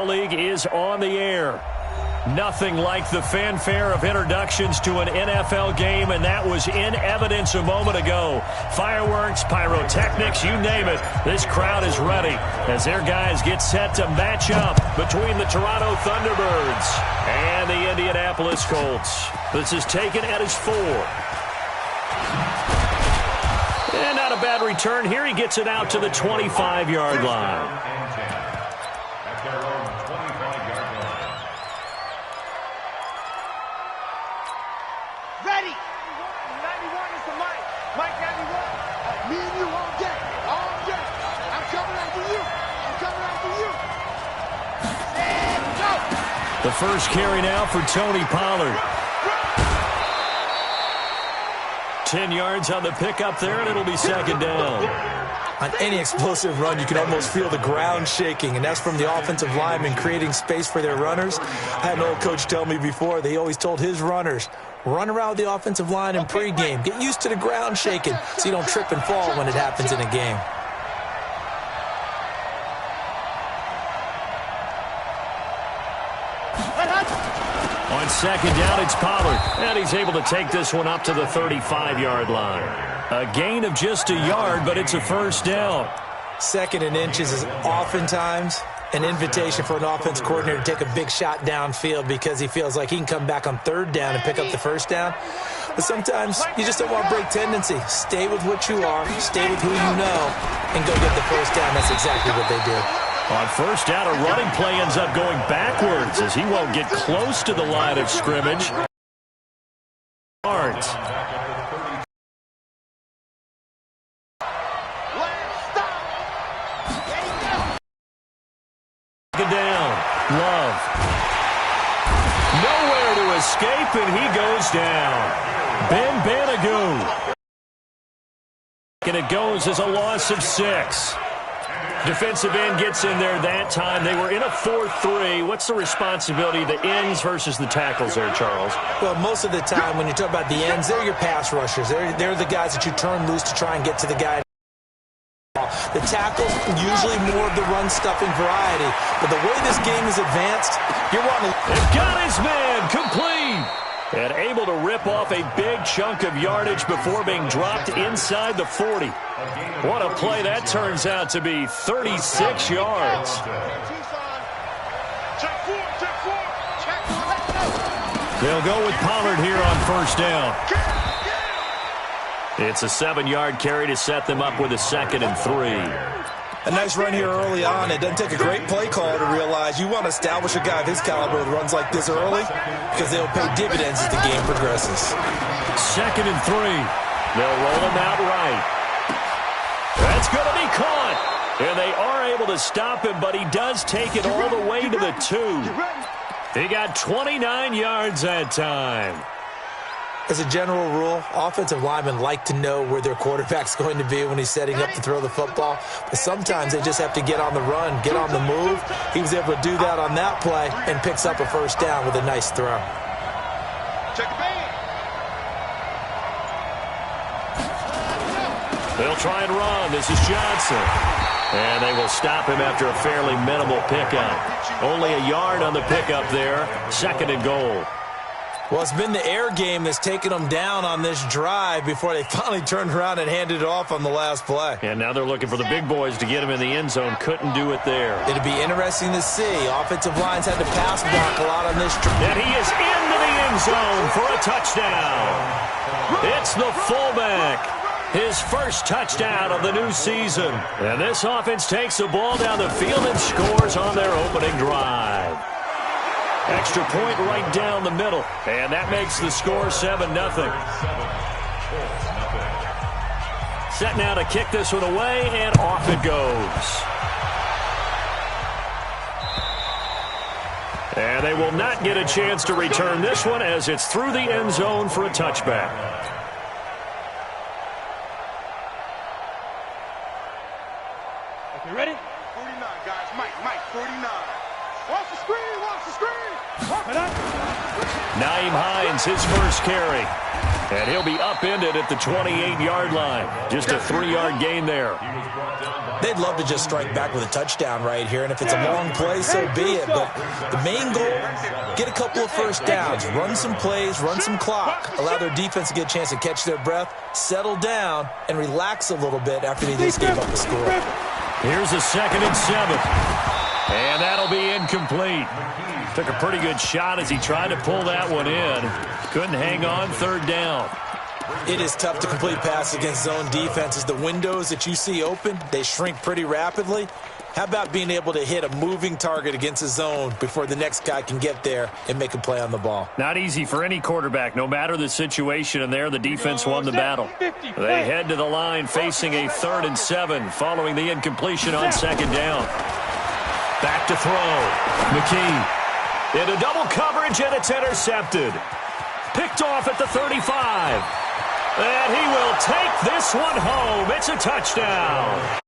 League is on the air. Nothing like the fanfare of introductions to an NFL game, and that was in evidence a moment ago. Fireworks, pyrotechnics, you name it. This crowd is ready as their guys get set to match up between the Toronto Thunderbirds and the Indianapolis Colts. This is taken at his 4. And not a bad return here. He gets it out to the 25-yard line. The first carry now for Tony Pollard. 10 yards on the pickup there, and it'll be second down. On any explosive run, you can almost feel the ground shaking, and that's from the offensive linemen creating space for their runners. I had an old coach tell me before, they always told his runners, run around the offensive line in pregame. Get used to the ground shaking so you don't trip and fall when it happens in a game. On second down, it's Pollard, and he's able to take this one up to the 35-yard line. A gain of just a yard, but it's a first down. Second and inches is oftentimes an invitation for an offense coordinator to take a big shot downfield because he feels like he can come back on third down and pick up the first down. But sometimes you just don't want to break tendency. Stay with what you are, stay with who you know, and go get the first down. That's exactly what they did. On first down, a running play ends up going backwards as he won't get close to the line of scrimmage. Barnes. Second down, Love. Nowhere to escape, and he goes down. Ben Banogu. And it goes as a loss of 6. Defensive end gets in there that time. They were in a 4-3. What's the responsibility of the ends versus the tackles there, Charles? Well, most of the time when you talk about the ends, they're your pass rushers. They're the guys that you turn loose to try and get to the guy. The tackles, usually more of the run-stuffing variety. But the way this game is advanced, you're wanting to... They've got his man complete. And able to rip off a big chunk of yardage before being dropped inside the 40. What a play that turns out to be, 36 yards. They'll go with Pollard here on first down. It's a 7-yard carry to set them up with a 2nd and 3. A nice run here early on. It doesn't take a great play call to realize you want to establish a guy of his caliber with runs like this early because they'll pay dividends as the game progresses. 2nd and 3. They'll roll him out right. That's going to be caught. And they are able to stop him, but he does take it all the way to the 2. He got 29 yards that time. As a general rule, offensive linemen like to know where their quarterback's going to be when he's setting up to throw the football. But sometimes they just have to get on the run, get on the move. He was able to do that on that play and picks up a first down with a nice throw. They'll try and run. This is Johnson. And they will stop him after a fairly minimal pickup. Only a yard on the pickup there. 2nd and goal. Well, it's been the air game that's taken them down on this drive before they finally turned around and handed it off on the last play. And now they're looking for the big boys to get him in the end zone. Couldn't do it there. It'll be interesting to see. Offensive lines had to pass block a lot on this drive. And he is into the end zone for a touchdown. It's the fullback. His first touchdown of the new season. And this offense takes the ball down the field and scores on their opening drive. Extra point right down the middle. And that makes the score 7-0. Set now to kick this one away, and off it goes. And they will not get a chance to return this one as it's through the end zone for a touchback. Okay, ready? 49, guys. Mike, 49. Watch the screen, watch the screen. Nyheim Hines, his first carry. And he'll be upended at the 28-yard line. Just a 3-yard gain there. They'd love to just strike back with a touchdown right here, and if it's a long play, so be it. But the main goal, get a couple of first downs, run some plays, run some clock, allow their defense to get a chance to catch their breath, settle down, and relax a little bit after they just gave up the score. Here's a 2nd and 7. And that'll be incomplete. Took a pretty good shot as he tried to pull that one in. Couldn't hang on, 3rd down. It is tough to complete passes against zone defenses. The windows that you see open, they shrink pretty rapidly. How about being able to hit a moving target against a zone before the next guy can get there and make a play on the ball? Not easy for any quarterback, no matter the situation, and there the defense won the battle. They head to the line facing a 3rd and 7 following the incompletion on 2nd down. Back to throw. McKee into double coverage, and it's intercepted. Picked off at the 35. And he will take this one home. It's a touchdown.